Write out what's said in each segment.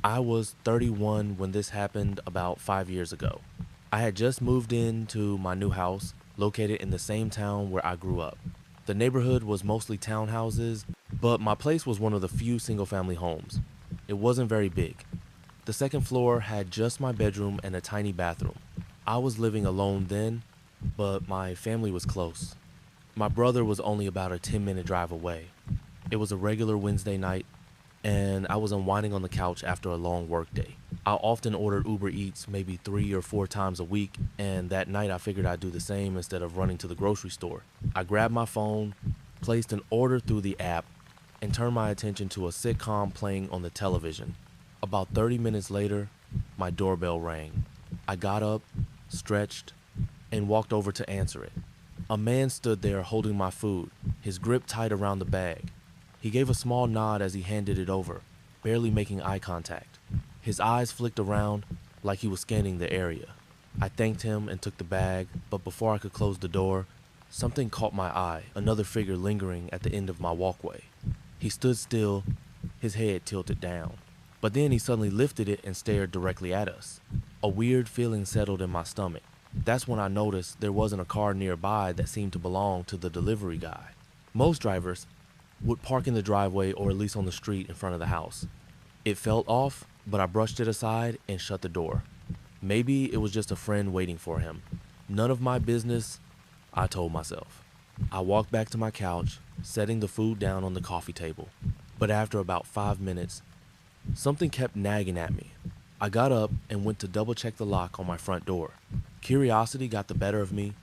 I was 31 when this happened about 5 years ago. I had just moved into my new house, located in the same town where I grew up. The neighborhood was mostly townhouses, but my place was one of the few single family homes. It wasn't very big. The second floor had just my bedroom and a tiny bathroom. I was living alone then, but my family was close. My brother was only about a 10-minute drive away. It was a regular Wednesday night, and I was unwinding on the couch after a long workday. I often ordered Uber Eats maybe 3 or 4 times a week, and that night I figured I'd do the same instead of running to the grocery store. I grabbed my phone, placed an order through the app, and turned my attention to a sitcom playing on the television. About 30 minutes later, my doorbell rang. I got up, stretched, and walked over to answer it. A man stood there holding my food, his grip tight around the bag. He gave a small nod as he handed it over, barely making eye contact. His eyes flicked around like he was scanning the area. I thanked him and took the bag, but before I could close the door, something caught my eye, another figure lingering at the end of my walkway. He stood still, his head tilted down. But then he suddenly lifted it and stared directly at us. A weird feeling settled in my stomach. That's when I noticed there wasn't a car nearby that seemed to belong to the delivery guy. Most drivers would park in the driveway or at least on the street in front of the house. It felt off, but I brushed it aside and shut the door. Maybe it was just a friend waiting for him. None of my business, I told myself. I walked back to my couch, setting the food down on the coffee table. But after about 5 minutes, something kept nagging at me. I got up and went to double check the lock on my front door. Curiosity got the better of me,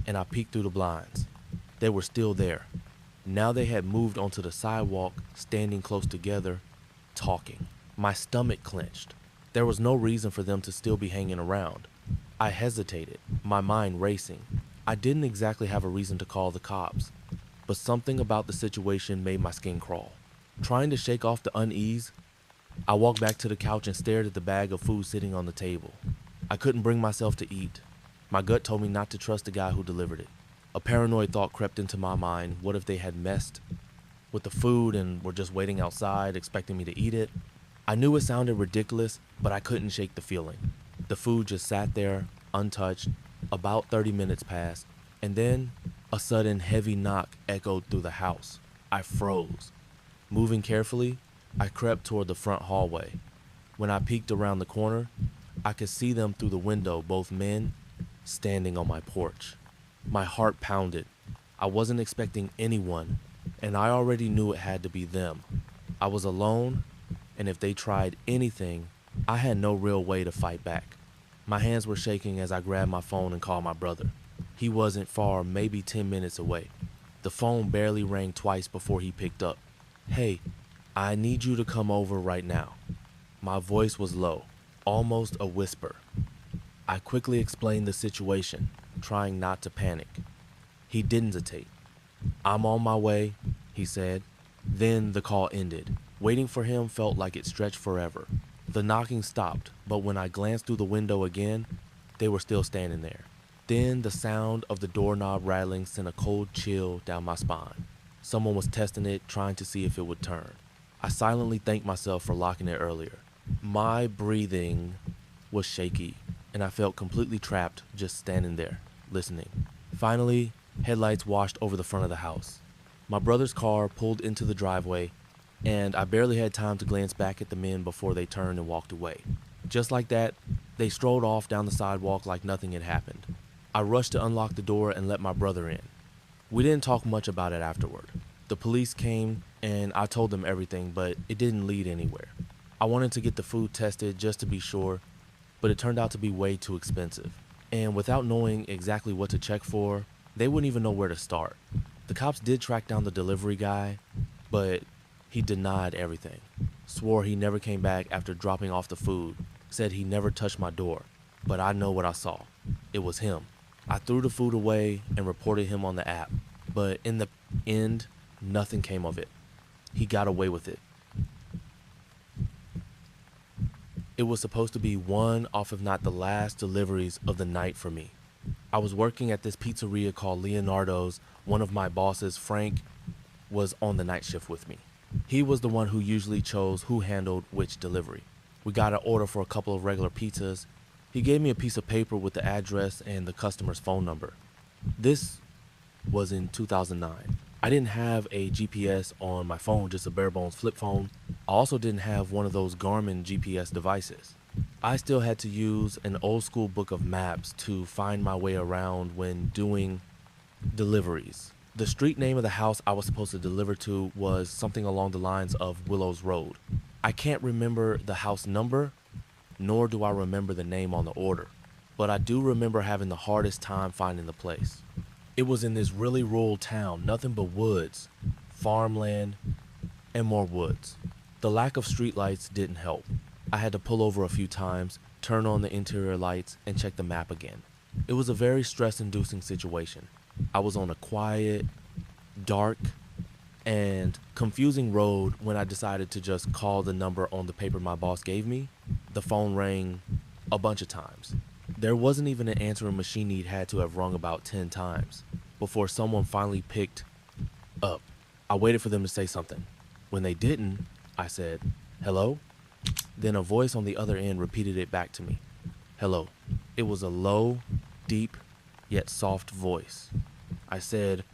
and I peeked through the blinds. They were still there. Now they had moved onto the sidewalk, standing close together, talking. My stomach clenched. There was no reason for them to still be hanging around. I hesitated, my mind racing. I didn't exactly have a reason to call the cops, but something about the situation made my skin crawl. Trying to shake off the unease, I walked back to the couch and stared at the bag of food sitting on the table. I couldn't bring myself to eat. My gut told me not to trust the guy who delivered it. A paranoid thought crept into my mind. What if they had messed with the food and were just waiting outside, expecting me to eat it? I knew it sounded ridiculous, but I couldn't shake the feeling. The food just sat there, untouched. About 30 minutes passed, and then a sudden heavy knock echoed through the house. I froze. Moving carefully, I crept toward the front hallway. When I peeked around the corner, I could see them through the window, both men, standing on my porch. My heart pounded. I wasn't expecting anyone, and I already knew it had to be them. I was alone, and if they tried anything, I had no real way to fight back. My hands were shaking as I grabbed my phone and called my brother. He wasn't far, maybe 10 minutes away. The phone barely rang twice before he picked up. "Hey, I need you to come over right now." My voice was low, almost a whisper. I quickly explained the situation, trying not to panic. He didn't hesitate. "I'm on my way," he said. Then the call ended. Waiting for him felt like it stretched forever. The knocking stopped, but when I glanced through the window again, they were still standing there. Then the sound of the doorknob rattling sent a cold chill down my spine. Someone was testing it, trying to see if it would turn. I silently thanked myself for locking it earlier. My breathing was shaky, and I felt completely trapped just standing there, listening. Finally, headlights washed over the front of the house. My brother's car pulled into the driveway, and I barely had time to glance back at the men before they turned and walked away. Just like that, they strolled off down the sidewalk like nothing had happened. I rushed to unlock the door and let my brother in. We didn't talk much about it afterward. The police came, and I told them everything, but it didn't lead anywhere. I wanted to get the food tested just to be sure, but it turned out to be way too expensive. And without knowing exactly what to check for, they wouldn't even know where to start. The cops did track down the delivery guy, but he denied everything. Swore he never came back after dropping off the food. Said he never touched my door. But I know what I saw. It was him. I threw the food away and reported him on the app. But in the end, nothing came of it. He got away with it. It was supposed to be one off, if not the last, deliveries of the night for me. I was working at this pizzeria called Leonardo's. One of my bosses, Frank, was on the night shift with me. He was the one who usually chose who handled which delivery. We got an order for a couple of regular pizzas. He gave me a piece of paper with the address and the customer's phone number. This was in 2009. I didn't have a GPS on my phone, just a bare bones flip phone. I also didn't have one of those Garmin GPS devices. I still had to use an old school book of maps to find my way around when doing deliveries. The street name of the house I was supposed to deliver to was something along the lines of Willows Road. I can't remember the house number, nor do I remember the name on the order, but I do remember having the hardest time finding the place. It was in this really rural town, nothing but woods, farmland, and more woods. The lack of streetlights didn't help. I had to pull over a few times, turn on the interior lights, and check the map again. It was a very stress-inducing situation. I was on a quiet, dark, and confusing road when I decided to just call the number on the paper my boss gave me. The phone rang a bunch of times. There wasn't even an answering machine. He'd had to have rung about 10 times before someone finally picked up. I waited for them to say something. When they didn't, I said, "Hello?" Then a voice on the other end repeated it back to me. "Hello." It was a low, deep, yet soft voice. I said,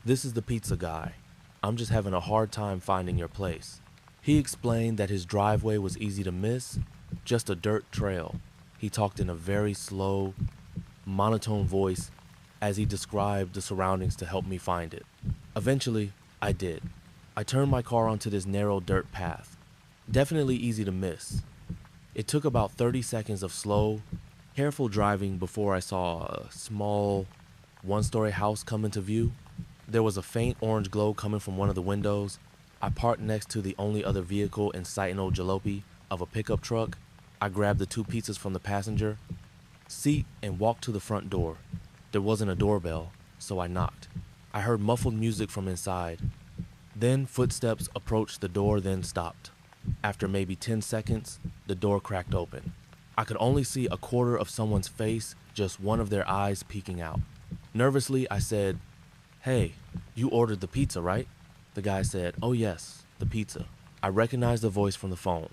"This is the pizza guy. I'm just having a hard time finding your place." He explained that his driveway was easy to miss, just a dirt trail. He talked in a very slow, monotone voice as he described the surroundings to help me find it. Eventually, I did. I turned my car onto this narrow dirt path. Definitely easy to miss. It took about 30 seconds of slow, careful driving before I saw a small, one-story house come into view. There was a faint orange glow coming from one of the windows. I parked next to the only other vehicle in sight, an old jalopy of a pickup truck. I grabbed the 2 pizzas from the passenger seat and walked to the front door. There wasn't a doorbell, so I knocked. I heard muffled music from inside. Then footsteps approached the door, then stopped. After maybe 10 seconds, the door cracked open. I could only see a quarter of someone's face, just one of their eyes peeking out. Nervously, I said, "Hey, you ordered the pizza, right?" The guy said, "Oh yes, the pizza." I recognized the voice from the phone.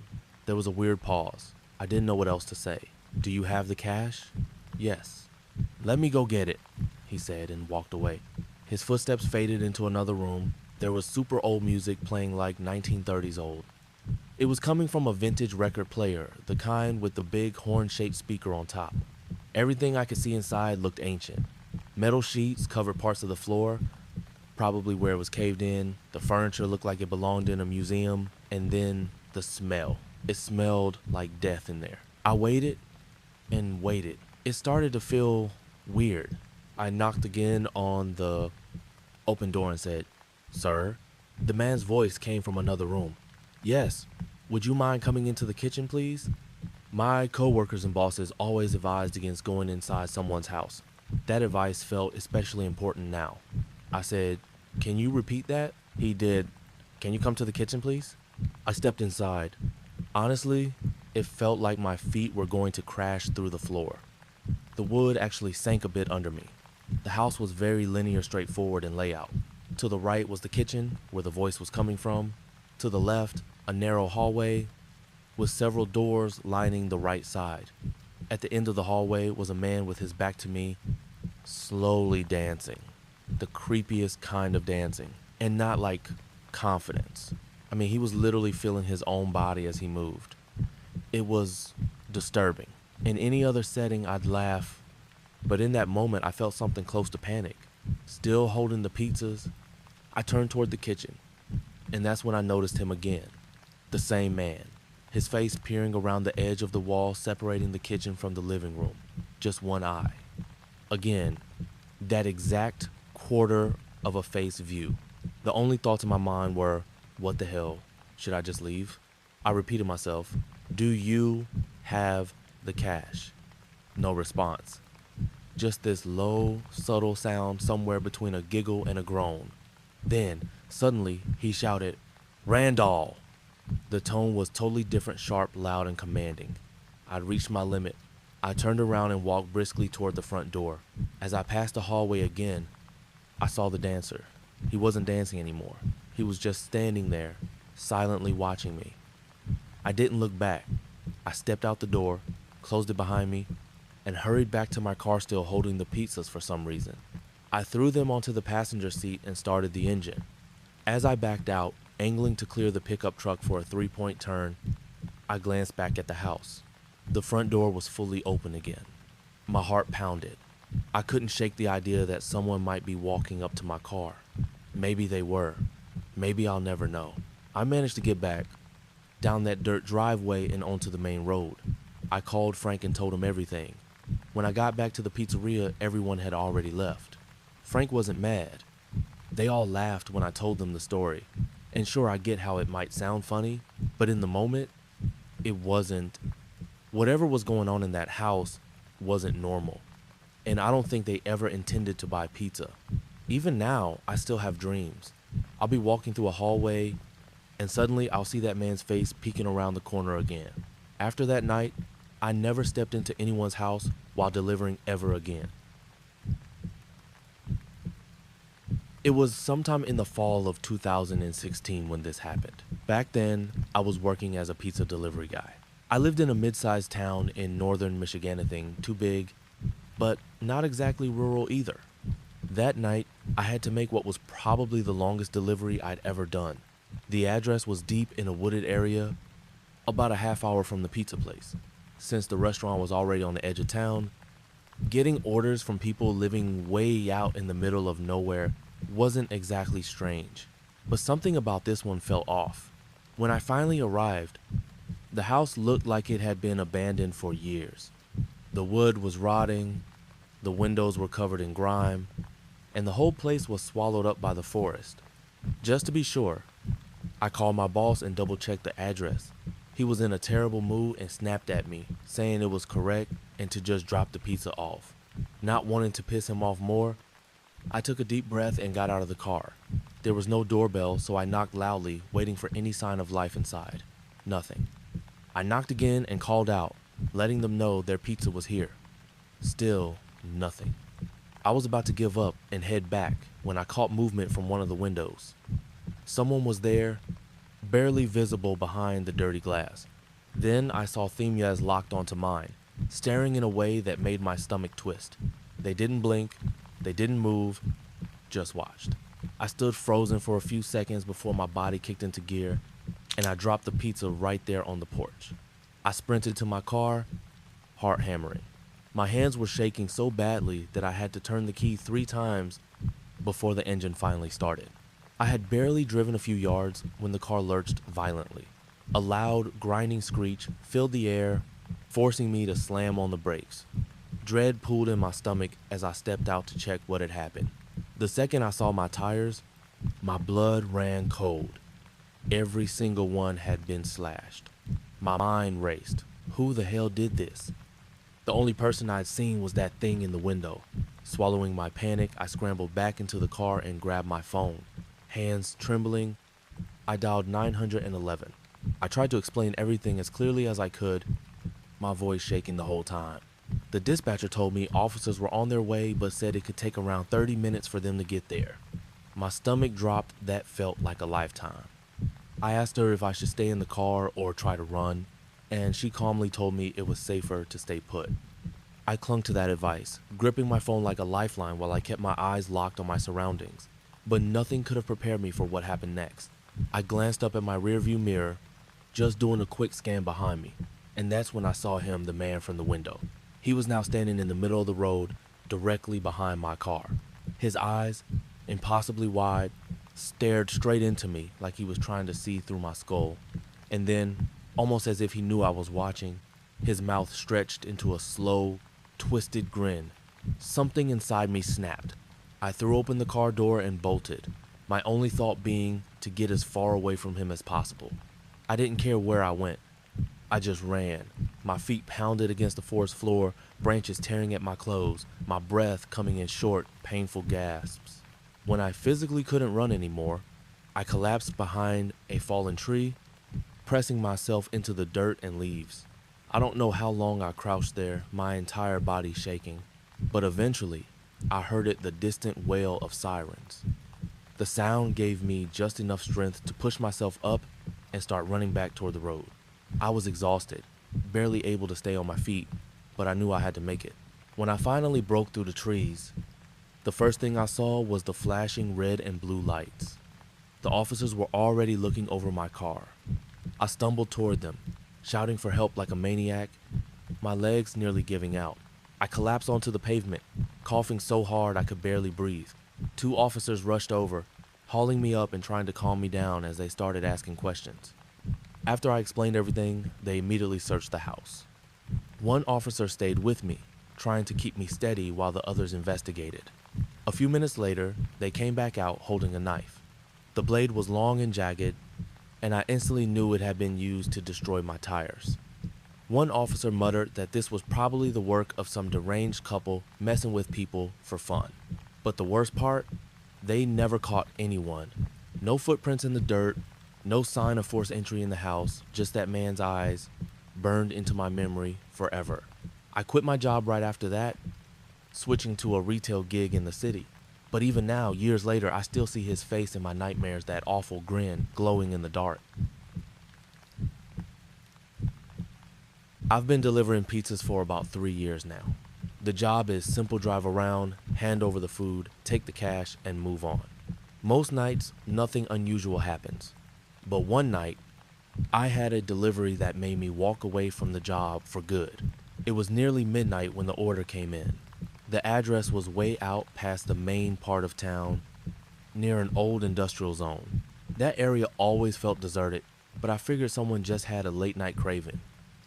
There was a weird pause. I didn't know what else to say. "Do you have the cash?" "Yes." "Let me go get it," he said and walked away. His footsteps faded into another room. There was super old music playing like 1930s old. It was coming from a vintage record player, the kind with the big horn-shaped speaker on top. Everything I could see inside looked ancient. Metal sheets covered parts of the floor, probably where it was caved in. The furniture looked like it belonged in a museum. And then the smell. It smelled like death in there. I waited and waited. It started to feel weird. I knocked again on the open door and said, "Sir?" The man's voice came from another room. "Yes. Would you mind coming into the kitchen, please?" My coworkers and bosses always advised against going inside someone's house. That advice felt especially important now. I said, "Can you repeat that?" He did. "Can you come to the kitchen, please?" I stepped inside. Honestly, it felt like my feet were going to crash through the floor. The wood actually sank a bit under me. The house was very linear, straightforward in layout. To the right was the kitchen, where the voice was coming from. To the left, a narrow hallway with several doors lining the right side. At the end of the hallway was a man with his back to me, slowly dancing. The creepiest kind of dancing, and not like confidence. I mean, he was literally feeling his own body as he moved. It was disturbing. In any other setting, I'd laugh, but in that moment, I felt something close to panic. Still holding the pizzas, I turned toward the kitchen, and that's when I noticed him again. The same man, his face peering around the edge of the wall separating the kitchen from the living room. Just one eye. Again, that exact quarter of a face view. The only thoughts in my mind were, what the hell? Should I just leave? I repeated myself, "Do you have the cash?" No response. Just this low, subtle sound somewhere between a giggle and a groan. Then, suddenly, he shouted, "Randall!" The tone was totally different, sharp, loud, and commanding. I'd reached my limit. I turned around and walked briskly toward the front door. As I passed the hallway again, I saw the dancer. He wasn't dancing anymore. He was just standing there, silently watching me. I didn't look back. I stepped out the door, closed it behind me, and hurried back to my car still holding the pizzas for some reason. I threw them onto the passenger seat and started the engine. As I backed out, angling to clear the pickup truck for a three-point turn, I glanced back at the house. The front door was fully open again. My heart pounded. I couldn't shake the idea that someone might be walking up to my car. Maybe they were. Maybe I'll never know. I managed to get back, down that dirt driveway and onto the main road. I called Frank and told him everything. When I got back to the pizzeria, everyone had already left. Frank wasn't mad. They all laughed when I told them the story. And sure, I get how it might sound funny, but in the moment, it wasn't. Whatever was going on in that house wasn't normal. And I don't think they ever intended to buy pizza. Even now, I still have dreams. I'll be walking through a hallway, and suddenly I'll see that man's face peeking around the corner again. After that night, I never stepped into anyone's house while delivering ever again. It was sometime in the fall of 2016 when this happened. Back then, I was working as a pizza delivery guy. I lived in a mid-sized town in northern Michigan, too big, but not exactly rural either. That night, I had to make what was probably the longest delivery I'd ever done. The address was deep in a wooded area, about a half hour from the pizza place. Since the restaurant was already on the edge of town, getting orders from people living way out in the middle of nowhere wasn't exactly strange. But something about this one felt off. When I finally arrived, the house looked like it had been abandoned for years. The wood was rotting, the windows were covered in grime, and the whole place was swallowed up by the forest. Just to be sure, I called my boss and double-checked the address. He was in a terrible mood and snapped at me, saying it was correct and to just drop the pizza off. Not wanting to piss him off more, I took a deep breath and got out of the car. There was no doorbell, so I knocked loudly, waiting for any sign of life inside. Nothing. I knocked again and called out, letting them know their pizza was here. Still nothing. I was about to give up and head back when I caught movement from one of the windows. Someone was there, barely visible behind the dirty glass. Then I saw Themia's locked onto mine, staring in a way that made my stomach twist. They didn't blink, they didn't move, just watched. I stood frozen for a few seconds before my body kicked into gear, and I dropped the pizza right there on the porch. I sprinted to my car, heart hammering. My hands were shaking so badly that I had to turn the key 3 times before the engine finally started. I had barely driven a few yards when the car lurched violently. A loud, grinding screech filled the air, forcing me to slam on the brakes. Dread pulled in my stomach as I stepped out to check what had happened. The second I saw my tires, my blood ran cold. Every single one had been slashed. My mind raced. Who the hell did this? The only person I'd seen was that thing in the window. Swallowing my panic, I scrambled back into the car and grabbed my phone. Hands trembling, I dialed 911. I tried to explain everything as clearly as I could, my voice shaking the whole time. The dispatcher told me officers were on their way but said it could take around 30 minutes for them to get there. My stomach dropped. That felt like a lifetime. I asked her if I should stay in the car or try to run, and she calmly told me it was safer to stay put. I clung to that advice, gripping my phone like a lifeline while I kept my eyes locked on my surroundings. But nothing could have prepared me for what happened next. I glanced up at my rearview mirror, just doing a quick scan behind me, and that's when I saw him, the man from the window. He was now standing in the middle of the road, directly behind my car. His eyes, impossibly wide, stared straight into me like he was trying to see through my skull. And then, almost as if he knew I was watching, his mouth stretched into a slow, twisted grin. Something inside me snapped. I threw open the car door and bolted, my only thought being to get as far away from him as possible. I didn't care where I went. I just ran. My feet pounded against the forest floor, branches tearing at my clothes, my breath coming in short, painful gasps. When I physically couldn't run anymore, I collapsed behind a fallen tree, pressing myself into the dirt and leaves. I don't know how long I crouched there, my entire body shaking, but eventually, I heard the distant wail of sirens. The sound gave me just enough strength to push myself up and start running back toward the road. I was exhausted, barely able to stay on my feet, but I knew I had to make it. When I finally broke through the trees, the first thing I saw was the flashing red and blue lights. The officers were already looking over my car. I stumbled toward them, shouting for help like a maniac, my legs nearly giving out. I collapsed onto the pavement, coughing so hard I could barely breathe. Two officers rushed over, hauling me up and trying to calm me down as they started asking questions. After I explained everything, they immediately searched the house. One officer stayed with me, trying to keep me steady while the others investigated. A few minutes later, they came back out holding a knife. The blade was long and jagged, and I instantly knew it had been used to destroy my tires. One officer muttered that this was probably the work of some deranged couple messing with people for fun. But the worst part, they never caught anyone. No footprints in the dirt, no sign of forced entry in the house, just that man's eyes burned into my memory forever. I quit my job right after that, switching to a retail gig in the city. But even now, years later, I still see his face in my nightmares, that awful grin glowing in the dark. I've been delivering pizzas for about 3 years now. The job is simple: drive around, hand over the food, take the cash, and move on. Most nights, nothing unusual happens. But one night, I had a delivery that made me walk away from the job for good. It was nearly midnight when the order came in. The address was way out past the main part of town, near an old industrial zone. That area always felt deserted, but I figured someone just had a late night craving.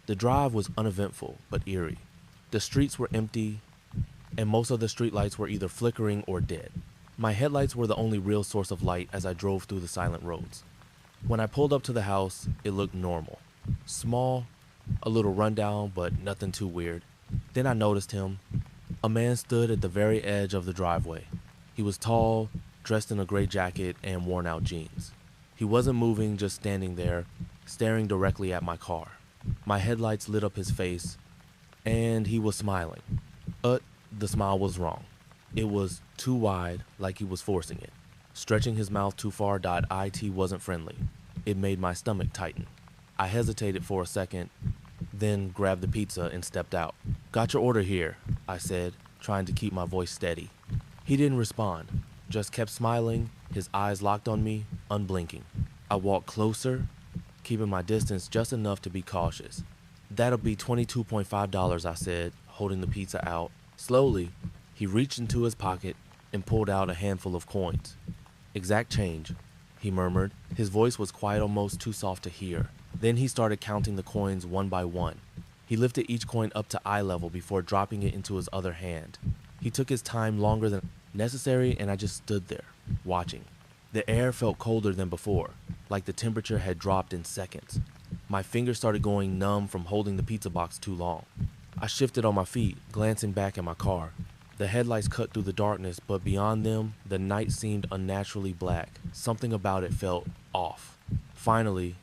The drive was uneventful but eerie. The streets were empty, and most of the streetlights were either flickering or dead. My headlights were the only real source of light as I drove through the silent roads. When I pulled up to the house, it looked normal. Small, a little rundown, but nothing too weird. Then I noticed him. A man stood at the very edge of the driveway. He was tall, dressed in a gray jacket and worn-out jeans. He wasn't moving, just standing there, staring directly at my car. My headlights lit up his face, and he was smiling. The smile was wrong. It was too wide, like he was forcing it. Stretching his mouth too far. It wasn't friendly. It made my stomach tighten. I hesitated for a second, then grabbed the pizza and stepped out. "Got your order here," I said, trying to keep my voice steady. He didn't respond, just kept smiling, his eyes locked on me, unblinking. I walked closer, keeping my distance just enough to be cautious. "That'll be $22.5, I said, holding the pizza out. Slowly, he reached into his pocket and pulled out a handful of coins. "Exact change," he murmured. His voice was quiet, almost too soft to hear. Then he started counting the coins one by one. He lifted each coin up to eye level before dropping it into his other hand. He took his time, longer than necessary, and I just stood there, watching. The air felt colder than before, like the temperature had dropped in seconds. My fingers started going numb from holding the pizza box too long. I shifted on my feet, glancing back at my car. The headlights cut through the darkness, but beyond them, the night seemed unnaturally black. Something about it felt off. Finally,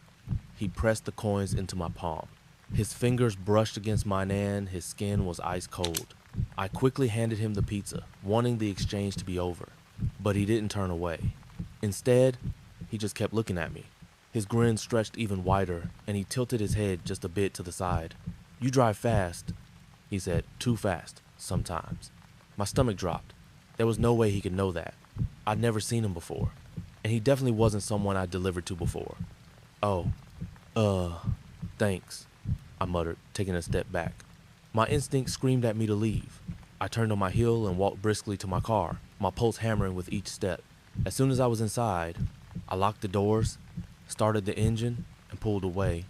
he pressed the coins into my palm. His fingers brushed against mine and his skin was ice cold. I quickly handed him the pizza, wanting the exchange to be over, but he didn't turn away. Instead, he just kept looking at me. His grin stretched even wider, and he tilted his head just a bit to the side. "You drive fast," he said. "Too fast, sometimes." My stomach dropped. There was no way he could know that. I'd never seen him before, and he definitely wasn't someone I'd delivered to before. "Oh, thanks," I muttered, taking a step back. My instinct screamed at me to leave. I turned on my heel and walked briskly to my car, my pulse hammering with each step. As soon as I was inside, I locked the doors, started the engine, and pulled away.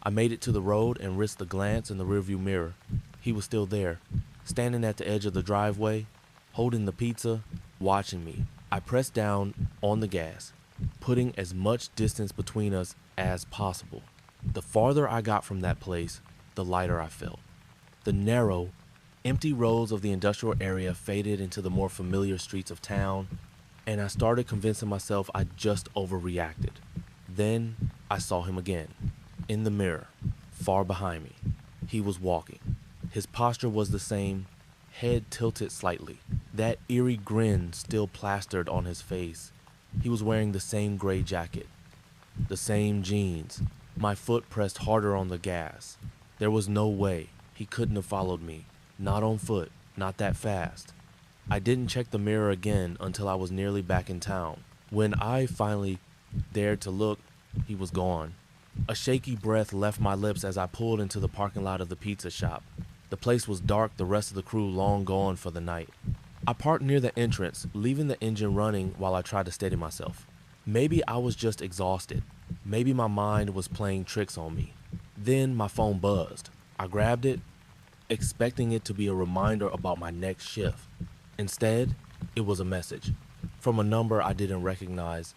I made it to the road and risked a glance in the rearview mirror. He was still there, standing at the edge of the driveway, holding the pizza, watching me. I pressed down on the gas, putting as much distance between us as possible. The farther I got from that place, the lighter I felt. The narrow, empty roads of the industrial area faded into the more familiar streets of town, and I started convincing myself I'd just overreacted. Then I saw him again, in the mirror, far behind me. He was walking. His posture was the same, head tilted slightly, that eerie grin still plastered on his face. He was wearing the same gray jacket, the same jeans. My foot pressed harder on the gas. There was no way he couldn't have followed me. Not on foot, not that fast. I didn't check the mirror again until I was nearly back in town. When I finally dared to look, he was gone. A shaky breath left my lips as I pulled into the parking lot of the pizza shop. The place was dark, the rest of the crew long gone for the night. I parked near the entrance, leaving the engine running while I tried to steady myself. Maybe I was just exhausted. Maybe my mind was playing tricks on me. Then my phone buzzed. I grabbed it, expecting it to be a reminder about my next shift. Instead, it was a message from a number I didn't recognize.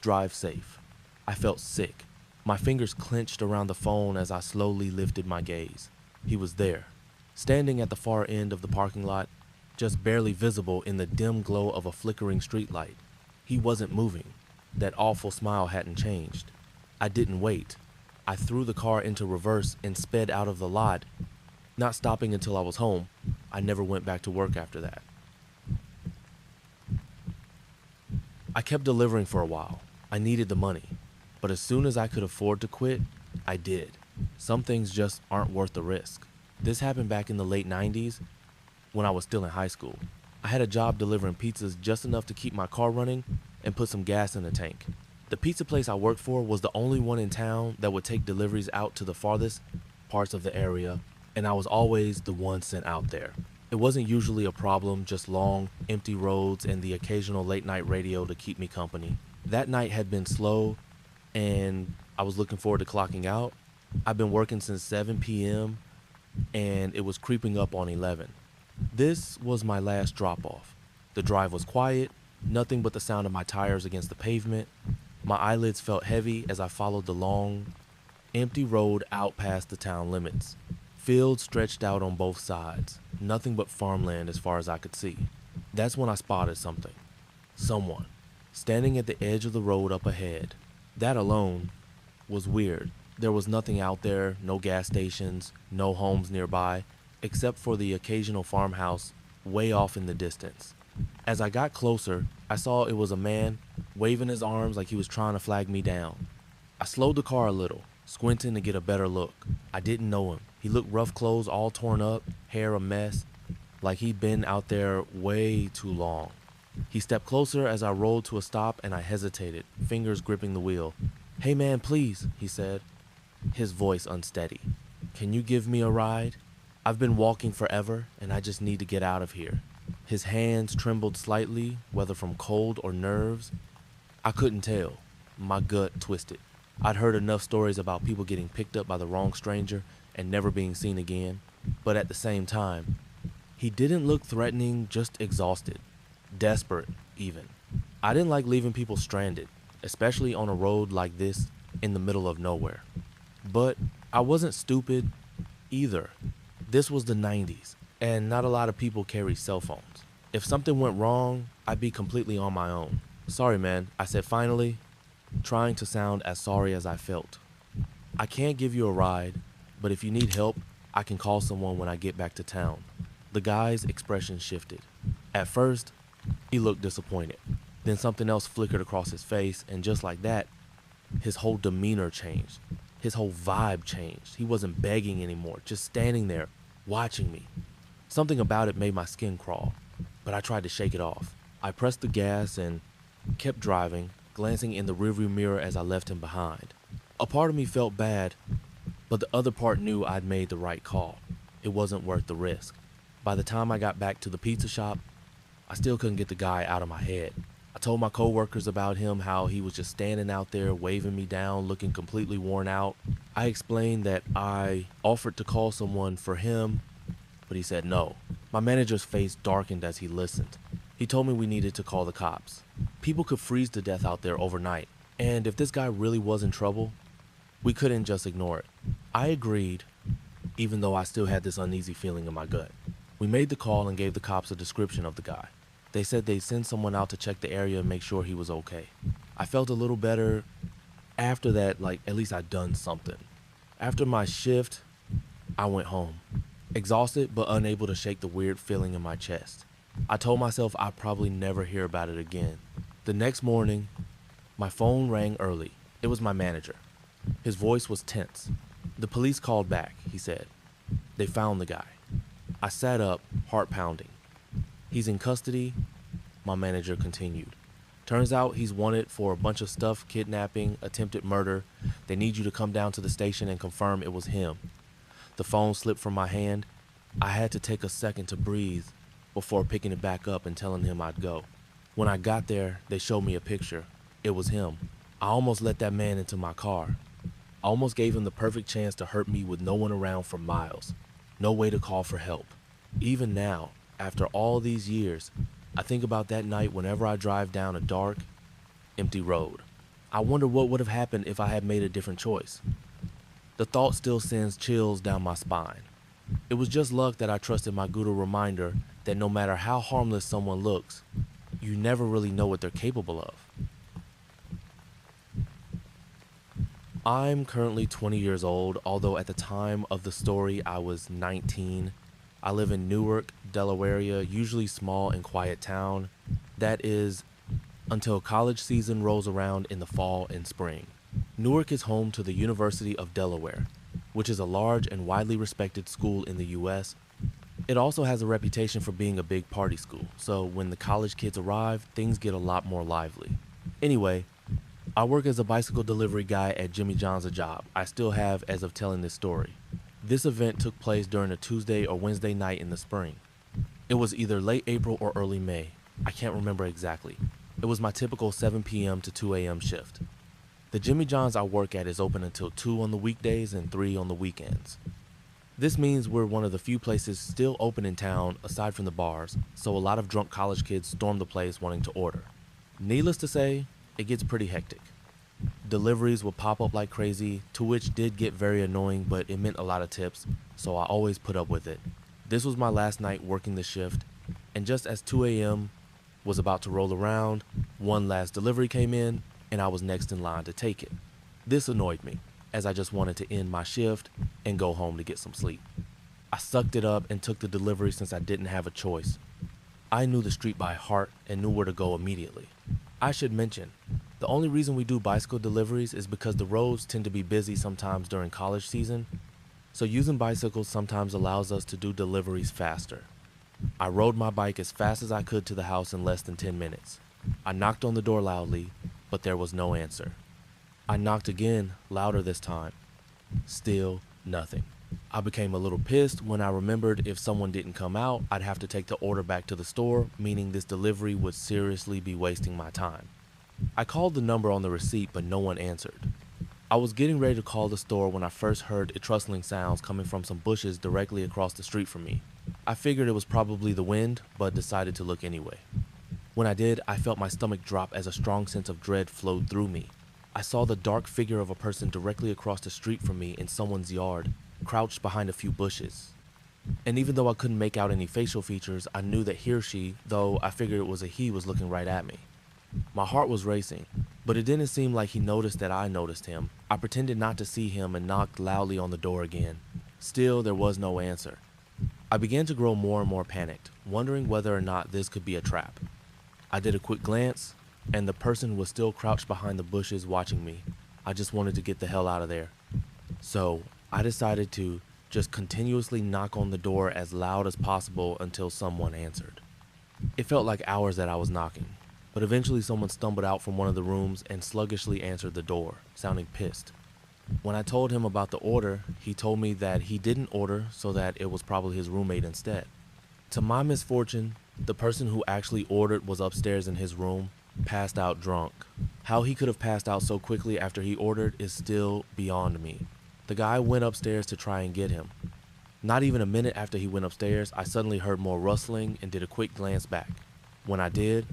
Drive safe. I felt sick. My fingers clenched around the phone as I slowly lifted my gaze. He was there, standing at the far end of the parking lot, just barely visible in the dim glow of a flickering streetlight. He wasn't moving. That awful smile hadn't changed. I didn't wait. I threw the car into reverse and sped out of the lot, not stopping until I was home. I never went back to work after that. I kept delivering for a while. I needed the money. But as soon as I could afford to quit, I did. Some things just aren't worth the risk. This happened back in the late 90s when I was still in high school. I had a job delivering pizzas just enough to keep my car running and put some gas in the tank. The pizza place I worked for was the only one in town that would take deliveries out to the farthest parts of the area, and I was always the one sent out there. It wasn't usually a problem, just long, empty roads and the occasional late-night radio to keep me company. That night had been slow, and I was looking forward to clocking out. I'd been working since 7 p.m., and it was creeping up on 11. This was my last drop-off. The drive was quiet, nothing but the sound of my tires against the pavement. My eyelids felt heavy as I followed the long, empty road out past the town limits. Fields stretched out on both sides, nothing but farmland as far as I could see. That's when I spotted something. Someone, standing at the edge of the road up ahead. That alone was weird. There was nothing out there, no gas stations, no homes nearby, except for the occasional farmhouse way off in the distance. As I got closer, I saw it was a man waving his arms like he was trying to flag me down. I slowed the car a little, squinting to get a better look. I didn't know him. He looked rough, clothes all torn up, hair a mess, like he'd been out there way too long. He stepped closer as I rolled to a stop and I hesitated, fingers gripping the wheel. "Hey man, please," he said, his voice unsteady. "Can you give me a ride? I've been walking forever and I just need to get out of here." His hands trembled slightly, whether from cold or nerves. I couldn't tell. My gut twisted. I'd heard enough stories about people getting picked up by the wrong stranger and never being seen again, but at the same time, he didn't look threatening, just exhausted. Desperate, even. I didn't like leaving people stranded, especially on a road like this in the middle of nowhere. But I wasn't stupid either. This was the 90s, and not a lot of people carry cell phones. If something went wrong, I'd be completely on my own. "Sorry, man," I said finally, trying to sound as sorry as I felt. "I can't give you a ride, but if you need help, I can call someone when I get back to town." The guy's expression shifted. At first, he looked disappointed. Then something else flickered across his face, and just like that, his whole demeanor changed. His whole vibe changed. He wasn't begging anymore, just standing there, watching me. Something about it made my skin crawl, but I tried to shake it off. I pressed the gas and kept driving, glancing in the rearview mirror as I left him behind. A part of me felt bad, but the other part knew I'd made the right call. It wasn't worth the risk. By the time I got back to the pizza shop, I still couldn't get the guy out of my head. I told my coworkers about him, how he was just standing out there waving me down, looking completely worn out. I explained that I offered to call someone for him, but he said no. My manager's face darkened as he listened. He told me we needed to call the cops. People could freeze to death out there overnight, and if this guy really was in trouble, we couldn't just ignore it. I agreed, even though I still had this uneasy feeling in my gut. We made the call and gave the cops a description of the guy. They said they'd send someone out to check the area and make sure he was okay. I felt a little better after that, like at least I'd done something. After my shift, I went home, exhausted but unable to shake the weird feeling in my chest. I told myself I'd probably never hear about it again. The next morning, my phone rang early. It was my manager. His voice was tense. The police called back, he said. They found the guy. I sat up, heart pounding. He's in custody, my manager continued. Turns out he's wanted for a bunch of stuff, kidnapping, attempted murder. They need you to come down to the station and confirm it was him. The phone slipped from my hand. I had to take a second to breathe before picking it back up and telling him I'd go. When I got there, they showed me a picture. It was him. I almost let that man into my car. I almost gave him the perfect chance to hurt me with no one around for miles. No way to call for help. Even now, after all these years, I think about that night whenever I drive down a dark, empty road. I wonder what would have happened if I had made a different choice. The thought still sends chills down my spine. It was just luck that I trusted my Guru reminder that no matter how harmless someone looks, you never really know what they're capable of. I'm currently 20 years old, although at the time of the story I was 19. I live in Newark, Delaware, usually small and quiet town. That is, until college season rolls around in the fall and spring. Newark is home to the University of Delaware, which is a large and widely respected school in the U.S. It also has a reputation for being a big party school, so when the college kids arrive, things get a lot more lively. Anyway, I work as a bicycle delivery guy at Jimmy John's a job I still have as of telling this story. This event took place during a Tuesday or Wednesday night in the spring. It was either late April or early May. I can't remember exactly. It was my typical 7 p.m. to 2 a.m. shift. The Jimmy John's I work at is open until 2 on the weekdays and 3 on the weekends. This means we're one of the few places still open in town aside from the bars, so a lot of drunk college kids storm the place wanting to order. Needless to say, it gets pretty hectic. Deliveries will pop up like crazy, to which did get very annoying, but it meant a lot of tips, so I always put up with it. This was my last night working the shift, and just as 2 a.m. was about to roll around, one last delivery came in, and I was next in line to take it. This annoyed me, as I just wanted to end my shift and go home to get some sleep. I sucked it up and took the delivery since I didn't have a choice. I knew the street by heart and knew where to go immediately. I should mention, the only reason we do bicycle deliveries is because the roads tend to be busy sometimes during college season, so using bicycles sometimes allows us to do deliveries faster. I rode my bike as fast as I could to the house in less than 10 minutes. I knocked on the door loudly, but there was no answer. I knocked again, louder this time. Still nothing. I became a little pissed when I remembered if someone didn't come out, I'd have to take the order back to the store, meaning this delivery would seriously be wasting my time. I called the number on the receipt, but no one answered. I was getting ready to call the store when I first heard rustling sounds coming from some bushes directly across the street from me. I figured it was probably the wind, but decided to look anyway. When I did, I felt my stomach drop as a strong sense of dread flowed through me. I saw the dark figure of a person directly across the street from me in someone's yard, crouched behind a few bushes. And even though I couldn't make out any facial features, I knew that he or she, though I figured it was a he, was looking right at me. My heart was racing, but it didn't seem like he noticed that I noticed him. I pretended not to see him and knocked loudly on the door again. Still, there was no answer. I began to grow more and more panicked, wondering whether or not this could be a trap. I did a quick glance, and the person was still crouched behind the bushes watching me. I just wanted to get the hell out of there. So I decided to just continuously knock on the door as loud as possible until someone answered. It felt like hours that I was knocking, but eventually someone stumbled out from one of the rooms and sluggishly answered the door, sounding pissed. When I told him about the order, he told me that he didn't order, so that it was probably his roommate instead. To my misfortune, the person who actually ordered was upstairs in his room, passed out drunk. How he could have passed out so quickly after he ordered is still beyond me. The guy went upstairs to try and get him. Not even a minute after he went upstairs, I suddenly heard more rustling and did a quick glance back. When I did,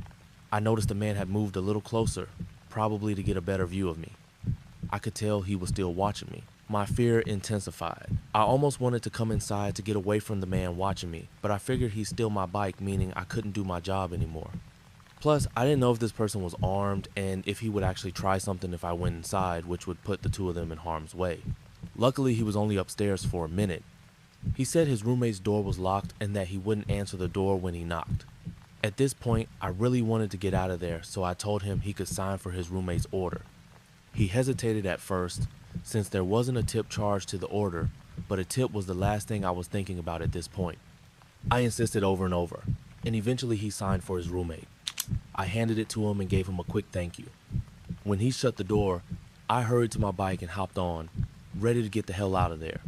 I noticed the man had moved a little closer, probably to get a better view of me. I could tell he was still watching me. My fear intensified. I almost wanted to come inside to get away from the man watching me, but I figured he'd steal my bike, meaning I couldn't do my job anymore. Plus, I didn't know if this person was armed and if he would actually try something if I went inside, which would put the two of them in harm's way. Luckily, he was only upstairs for a minute. He said his roommate's door was locked and that he wouldn't answer the door when he knocked. At this point, I really wanted to get out of there, so I told him he could sign for his roommate's order. He hesitated at first, since there wasn't a tip charged to the order, but a tip was the last thing I was thinking about at this point. I insisted over and over, and eventually he signed for his roommate. I handed it to him and gave him a quick thank you. When he shut the door, I hurried to my bike and hopped on, ready to get the hell out of there.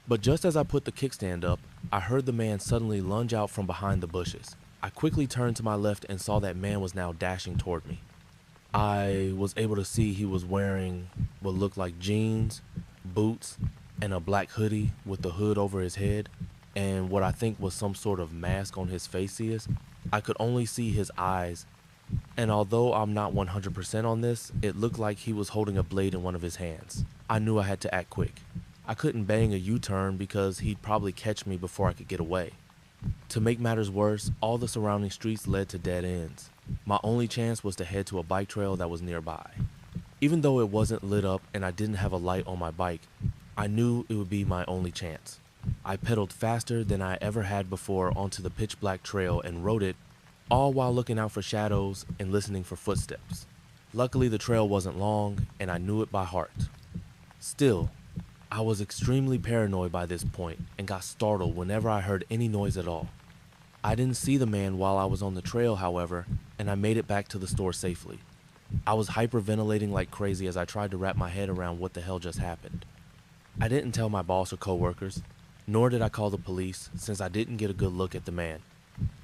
But just as I put the kickstand up, I heard the man suddenly lunge out from behind the bushes. I quickly turned to my left and saw that man was now dashing toward me. I was able to see he was wearing what looked like jeans, boots, and a black hoodie with the hood over his head, and what I think was some sort of mask on his face. I could only see his eyes, and although I'm not 100% on this, it looked like he was holding a blade in one of his hands. I knew I had to act quick. I couldn't bang a U-turn because he'd probably catch me before I could get away. To make matters worse, all the surrounding streets led to dead ends. My only chance was to head to a bike trail that was nearby. Even though it wasn't lit up and I didn't have a light on my bike, I knew it would be my only chance. I pedaled faster than I ever had before onto the pitch black trail and rode it, all while looking out for shadows and listening for footsteps. Luckily, the trail wasn't long and I knew it by heart. Still, I was extremely paranoid by this point and got startled whenever I heard any noise at all. I didn't see the man while I was on the trail, however, and I made it back to the store safely. I was hyperventilating like crazy as I tried to wrap my head around what the hell just happened. I didn't tell my boss or coworkers, nor did I call the police since I didn't get a good look at the man.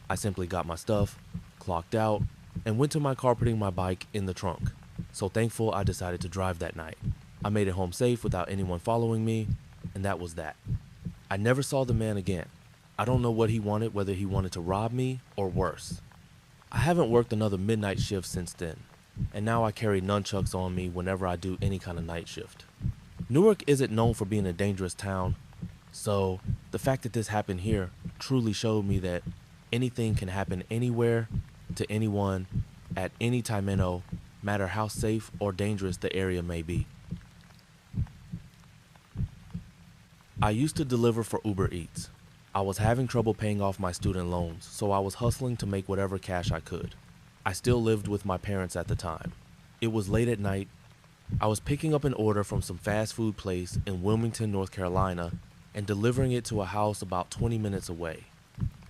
I simply got my stuff, clocked out, and went to my car putting my bike in the trunk. So thankful I decided to drive that night. I made it home safe without anyone following me, and that was that. I never saw the man again. I don't know what he wanted, whether he wanted to rob me or worse. I haven't worked another midnight shift since then, and now I carry nunchucks on me whenever I do any kind of night shift. Newark isn't known for being a dangerous town, so the fact that this happened here truly showed me that anything can happen anywhere to anyone at any time, no matter how safe or dangerous the area may be. I used to deliver for Uber Eats. I was having trouble paying off my student loans, so I was hustling to make whatever cash I could. I still lived with my parents at the time. It was late at night. I was picking up an order from some fast food place in Wilmington, North Carolina, and delivering it to a house about 20 minutes away.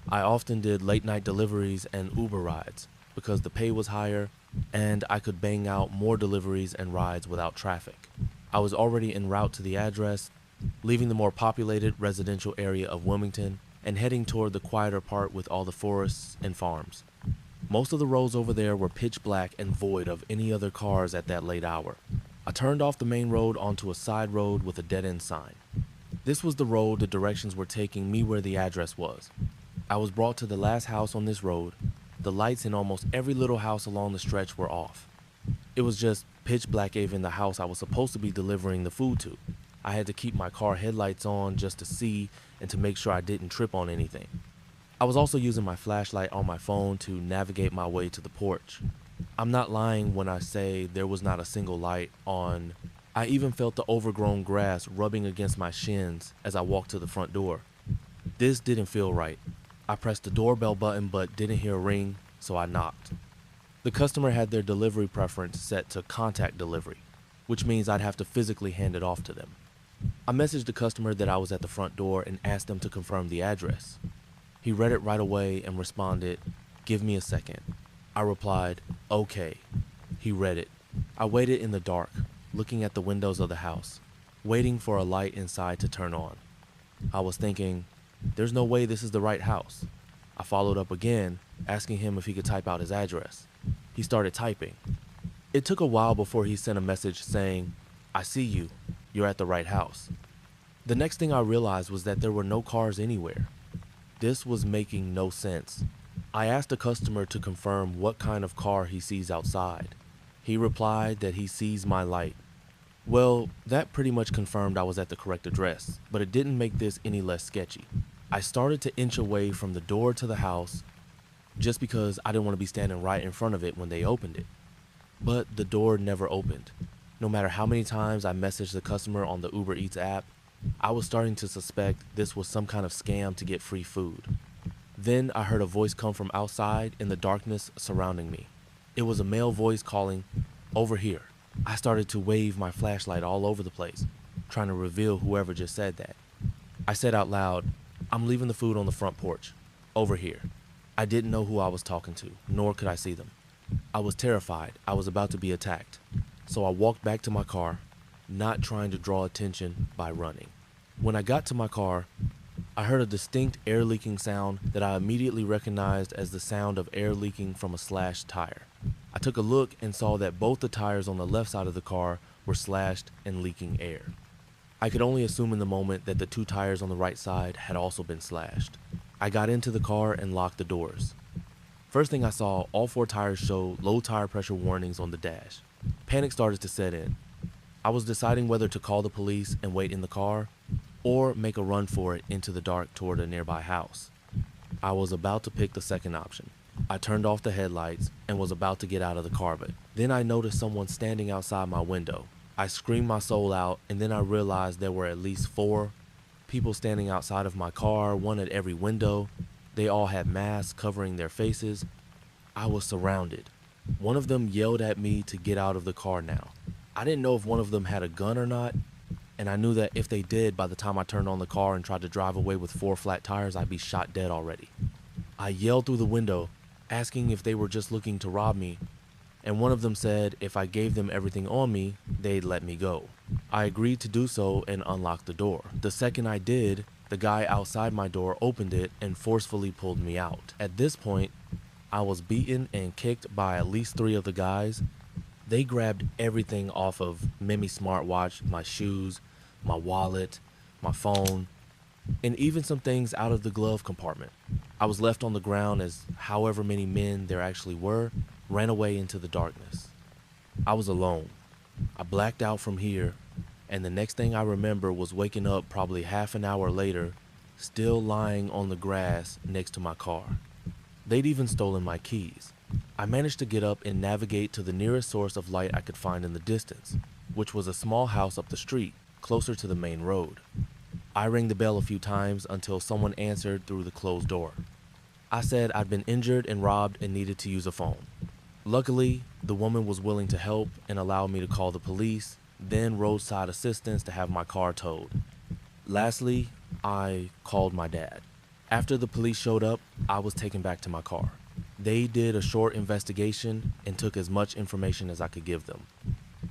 I often did late night deliveries and Uber rides because the pay was higher and I could bang out more deliveries and rides without traffic. I was already en route to the address, leaving the more populated residential area of Wilmington and heading toward the quieter part with all the forests and farms. Most of the roads over there were pitch black and void of any other cars at that late hour. I turned off the main road onto a side road with a dead-end sign. This was the road the directions were taking me where the address was. I was brought to the last house on this road. The lights in almost every little house along the stretch were off. It was just pitch black even in the house I was supposed to be delivering the food to. I had to keep my car headlights on just to see and to make sure I didn't trip on anything. I was also using my flashlight on my phone to navigate my way to the porch. I'm not lying when I say there was not a single light on. I even felt the overgrown grass rubbing against my shins as I walked to the front door. This didn't feel right. I pressed the doorbell button but didn't hear a ring, so I knocked. The customer had their delivery preference set to contact delivery, which means I'd have to physically hand it off to them. I messaged the customer that I was at the front door and asked them to confirm the address. He read it right away and responded, "Give me a second." I replied, "Okay." He read it. I waited in the dark, looking at the windows of the house, waiting for a light inside to turn on. I was thinking, there's no way this is the right house. I followed up again, asking him if he could type out his address. He started typing. It took a while before he sent a message saying, "I see you. You're at the right house." The next thing I realized was that there were no cars anywhere. This was making no sense. I asked the customer to confirm what kind of car he sees outside. He replied that he sees my light. Well, that pretty much confirmed I was at the correct address, but it didn't make this any less sketchy. I started to inch away from the door to the house just because I didn't want to be standing right in front of it when they opened it. But the door never opened. No matter how many times I messaged the customer on the Uber Eats app, I was starting to suspect this was some kind of scam to get free food. Then I heard a voice come from outside in the darkness surrounding me. It was a male voice calling, "Over here." I started to wave my flashlight all over the place, trying to reveal whoever just said that. I said out loud, "I'm leaving the food on the front porch. Over here." I didn't know who I was talking to, nor could I see them. I was terrified I was about to be attacked, so I walked back to my car, not trying to draw attention by running. When I got to my car, I heard a distinct air leaking sound that I immediately recognized as the sound of air leaking from a slashed tire. I took a look and saw that both the tires on the left side of the car were slashed and leaking air. I could only assume in the moment that the two tires on the right side had also been slashed. I got into the car and locked the doors. First thing I saw, all four tires showed low tire pressure warnings on the dash. Panic started to set in. I was deciding whether to call the police and wait in the car, or make a run for it into the dark toward a nearby house. I was about to pick the second option. I turned off the headlights and was about to get out of the car, but then I noticed someone standing outside my window. I screamed my soul out, and then I realized there were at least 4 people standing outside of my car, one at every window. They all had masks covering their faces. I was surrounded. One of them yelled at me to get out of the car now. I didn't know if one of them had a gun or not, and I knew that if they did, by the time I turned on the car and tried to drive away with 4 flat tires, I'd be shot dead already. I yelled through the window, asking if they were just looking to rob me, and one of them said if I gave them everything on me, they'd let me go. I agreed to do so and unlocked the door. The second I did, the guy outside my door opened it and forcefully pulled me out. At this point, I was beaten and kicked by at least 3 of the guys. They grabbed everything off of Mimi's smartwatch, my shoes, my wallet, my phone, and even some things out of the glove compartment. I was left on the ground as however many men there actually were ran away into the darkness. I was alone. I blacked out from here, and the next thing I remember was waking up probably half an hour later, still lying on the grass next to my car. They'd even stolen my keys. I managed to get up and navigate to the nearest source of light I could find in the distance, which was a small house up the street, closer to the main road. I rang the bell a few times until someone answered through the closed door. I said I'd been injured and robbed and needed to use a phone. Luckily, the woman was willing to help and allowed me to call the police, then roadside assistance to have my car towed. Lastly, I called my dad. After the police showed up, I was taken back to my car. They did a short investigation and took as much information as I could give them.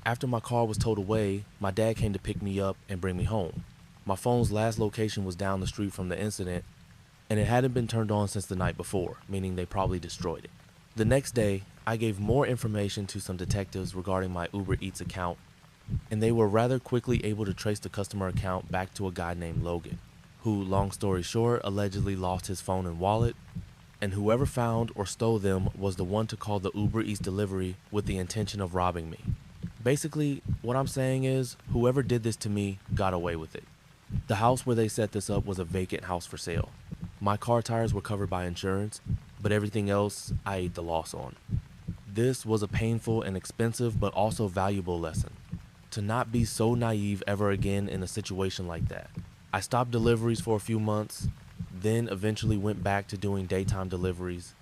After my car was towed away, my dad came to pick me up and bring me home. My phone's last location was down the street from the incident, and it hadn't been turned on since the night before, meaning they probably destroyed it. The next day, I gave more information to some detectives regarding my Uber Eats account, and they were rather quickly able to trace the customer account back to a guy named Logan, who, long story short, allegedly lost his phone and wallet, and whoever found or stole them was the one to call the Uber Eats delivery with the intention of robbing me. Basically, what I'm saying is, whoever did this to me got away with it. The house where they set this up was a vacant house for sale. My car tires were covered by insurance, but everything else I ate the loss on. This was a painful and expensive but also valuable lesson. To not be so naive ever again in a situation like that. I stopped deliveries for a few months, then eventually went back to doing daytime deliveries,